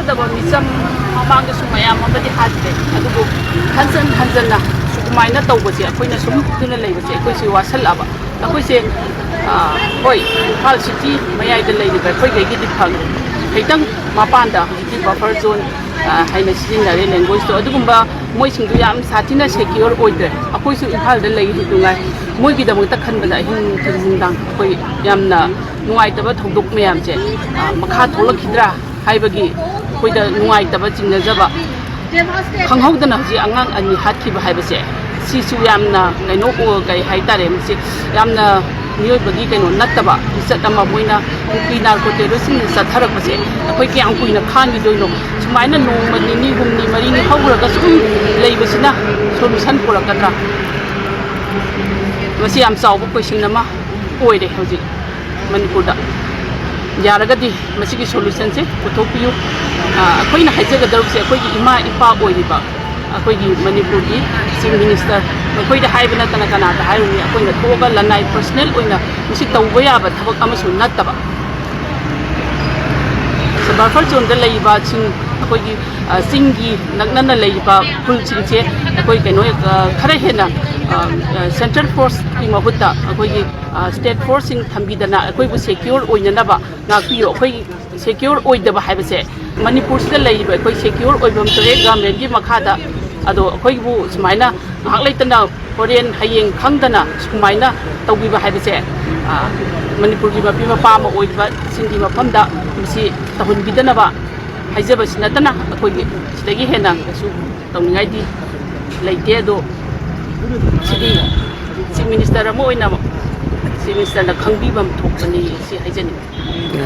ꯇꯥꯟꯅꯗꯕ ꯃꯤꯆꯝ ꯃꯃꯥꯡꯗꯁꯨ ꯃꯌꯥꯝ ꯑꯃꯗꯤ ꯍꯥꯠꯈ꯭ꯔꯦ ꯑꯗꯨꯕꯨ ꯍꯟꯖꯟ ꯍꯟꯖꯟꯅ ꯁꯨꯃꯥꯏꯅ ꯇꯧꯕꯁꯦ ꯑꯩꯈꯣꯏꯅ ꯁꯨꯝ ꯎꯗꯨꯅ ꯂꯩꯕꯁꯦ ꯑꯩꯈꯣꯏꯁꯦ ꯋꯥꯁꯜꯂꯛꯑꯕ ꯑꯩꯈꯣꯏꯁꯦ ꯍꯣꯏ ꯏꯝꯐꯥꯜ ꯁꯤꯇꯤ ꯃꯌꯥꯏꯗ ꯂꯩꯔꯤꯕ ꯑꯩꯈꯣꯏꯈꯩꯒꯤꯗꯤ ꯐꯈ꯭ꯔꯦ ꯈꯤꯇꯪ ꯃꯄꯥꯟꯗ ꯍꯧꯖꯤꯛꯇꯤ ꯕꯐꯔ ꯖꯣꯟ ꯍꯥꯏꯅ ꯁꯤꯖꯤꯟꯅꯔꯦ ꯂꯦꯡꯒ꯭ꯋꯦꯖꯇꯣ ꯑꯗꯨꯒꯨꯝꯕ ꯃꯣꯏꯁꯤꯡꯗꯨ ꯌꯥꯝ ꯁꯥꯊꯤꯅ ꯁꯦꯀ꯭ꯌꯣꯔ ꯑꯣꯏꯗ꯭ꯔꯦ ꯑꯩꯈꯣꯏꯁꯨ ꯏꯝꯐꯥꯜꯗ ꯂꯩꯔꯤꯗꯨꯉꯥꯏ ꯃꯣꯏꯒꯤꯗꯃꯛꯇ ꯈꯟꯕꯗ ꯑꯍꯤꯡ ꯅꯨꯡꯗꯥꯡ ꯑꯩꯈꯣꯏ ꯌꯥꯝꯅ ꯅꯨꯡꯉꯥꯏꯇꯕ ꯊꯧꯗꯣꯛ ꯃꯌꯥꯝꯁꯦ ꯃꯈꯥ ꯊꯣꯛꯂꯛꯈꯤꯗ꯭ꯔꯥ ꯍꯥꯏꯕꯒꯤ ꯑꯩꯈꯣꯏꯗ ꯅꯨꯡꯉꯥꯏꯇꯕ ꯆꯤꯡꯅꯖꯕ ꯈꯪꯍꯧꯗꯅ ꯍꯧꯖꯤꯛ ꯑꯉꯥꯡ ꯑꯅꯤ ꯍꯥꯠꯈꯤꯕ ꯍꯥꯏꯕꯁꯦ ꯁꯤꯁꯨ ꯌꯥꯝꯅ ꯀꯩꯅꯣ ꯀꯩ ꯍꯥꯏꯇꯥꯔꯦ ꯃꯁꯤ ꯌꯥꯝꯅ ꯃꯤꯑꯣꯏꯕꯒꯤ ꯀꯩꯅꯣ ꯅꯠꯇꯕ ꯂꯤꯆꯠ ꯑꯃ ꯃꯣꯏꯅ ꯅꯨꯄꯤ ꯅꯥꯔꯀꯣꯇꯦꯔꯣꯁꯤꯡꯅ ꯆꯠꯊꯔꯛꯄꯁꯦ ꯑꯩꯈꯣꯏ ꯀꯌꯥꯝ ꯀꯨꯏꯅ ꯈꯥꯡꯈꯤꯗꯣꯏꯅꯣ ꯁꯨꯃꯥꯏꯅ ꯅꯣꯡꯃ ꯅꯤꯅꯤ ꯍꯨꯝꯅꯤ ꯃꯔꯤꯅꯤ ꯍꯧꯔꯒ ꯁꯨꯝ ꯂꯩꯕꯁꯤꯅ ꯁꯣꯂꯨꯁꯟ ꯄꯨꯔꯛꯀꯗ꯭ꯔꯥ ꯃꯁꯤ ꯌꯥꯝ ꯆꯥꯎꯕ ꯀꯣꯏꯁꯟ ꯑꯃ ꯑꯣꯏꯔꯦ ꯍꯧꯖꯤꯛ ꯃꯅꯤꯄꯨꯔꯗ ꯌꯥꯔꯒꯗꯤ ꯃꯁꯤꯒꯤ ꯁꯣꯂꯨꯁꯟꯁꯦ ꯄꯨꯊꯣꯛꯄꯤꯌꯨ ꯑꯩꯈꯣꯏꯅ ꯍꯥꯏꯖꯒꯗꯧꯔꯤꯕꯁꯦ ꯑꯩꯈꯣꯏꯒꯤ ꯏꯃꯥ ꯏꯄꯥ ꯑꯣꯏꯔꯤꯕ ꯑꯩꯈꯣꯏꯒꯤ ꯃꯅꯤꯄꯨꯔꯒꯤ ꯆꯤꯐ ꯃꯤꯅꯤꯁꯇꯔ ꯃꯈꯣꯏꯗ ꯍꯥꯏꯕ ꯅꯠꯇꯅ ꯀꯅꯥꯗ ꯍꯥꯏꯔꯨꯅꯤ ꯑꯩꯈꯣꯏꯅ ꯊꯣꯛꯑꯒ ꯂꯅꯥꯏ ꯄꯔꯁꯣꯅꯦꯜ ꯑꯣꯏꯅ ꯃꯁꯤ ꯇꯧꯕ ꯌꯥꯕ ꯊꯕꯛ ꯑꯃꯁꯨ ꯅꯠꯇꯕ ꯕꯐꯔ ꯖꯣꯟꯗ ꯂꯩꯔꯤꯕꯁꯤꯡ ꯑꯩꯈꯣꯏꯒꯤ ꯆꯤꯡꯒꯤ ꯅꯛꯅꯅ ꯂꯩꯔꯤꯕ ꯈꯨꯜꯁꯤꯡꯁꯦ ꯑꯩꯈꯣꯏ ꯀꯩꯅꯣ ꯈꯔ ꯍꯦꯟꯅ ꯁꯦꯟꯇ꯭ꯔꯦꯜ ꯐꯣꯔꯁꯀꯤ ꯃꯍꯨꯠꯇ ꯑꯩꯈꯣꯏꯒꯤ ꯁ꯭ꯇꯦꯠ ꯐꯣꯔꯁꯁꯤꯡ ꯊꯝꯕꯤꯗꯅ ꯑꯩꯈꯣꯏꯕꯨ ꯁꯦꯀ꯭ꯌꯣꯔ ꯑꯣꯏꯅꯅꯕ ꯉꯥꯛꯄꯤꯌꯨ ꯑꯩꯈꯣꯏ ꯁꯦꯀ꯭ꯌꯣꯔ ꯑꯣꯏꯗꯕ ꯍꯥꯏꯕꯁꯦ ꯃꯅꯤꯄꯨꯔꯁꯤꯗ ꯂꯩꯔꯤꯕ ꯑꯩꯈꯣꯏ ꯁꯦꯀ꯭ꯌꯣꯔ ꯑꯣꯏꯐꯝ ꯊꯣꯛꯑꯦ ꯒꯚꯔꯟꯃꯦꯟꯠꯀꯤ ꯃꯈꯥꯗ ꯑꯗꯣ ꯑꯩꯈꯣꯏꯕꯨ ꯁꯨꯃꯥꯏꯅ ꯉꯥꯏꯍꯥꯛ ꯂꯩꯇꯅ ꯍꯣꯔꯦꯟ ꯍꯌꯦꯡ ꯈꯪꯗꯅ ꯁꯨꯃꯥꯏꯅ ꯇꯧꯕꯤꯕ ꯍꯥꯏꯕꯁꯦ ꯃꯅꯤꯄꯨꯔꯒꯤ ꯃꯄꯤ ꯃꯄꯥ ꯑꯃ ꯑꯣꯏꯕ ꯁꯤꯡꯒꯤ ꯃꯐꯝꯗ ꯃꯁꯤ ꯇꯧꯍꯟꯕꯤꯗꯅꯕ ꯍꯥꯏꯖꯕꯁꯤ ꯅꯠꯇꯅ ꯑꯩꯈꯣꯏꯒꯤ ꯁꯤꯗꯒꯤ ꯍꯦꯟꯅ ꯀꯩꯁꯨ ꯇꯧꯅꯤꯡꯉꯥꯏꯗꯤ ꯂꯩꯇꯦ ꯑꯗꯣ ꯁꯤꯗꯤ ꯆꯤꯐ ꯃꯤꯅꯤꯁꯇꯔ ꯑꯃ ꯑꯣꯏꯅ ꯆꯤꯐ ꯃꯤꯅꯤꯁꯇꯔꯅ ꯈꯪꯕꯤꯐꯝ ꯊꯣꯛꯄꯅꯤ ꯁꯤ ꯍꯥꯏꯖꯅꯤꯡꯉꯤ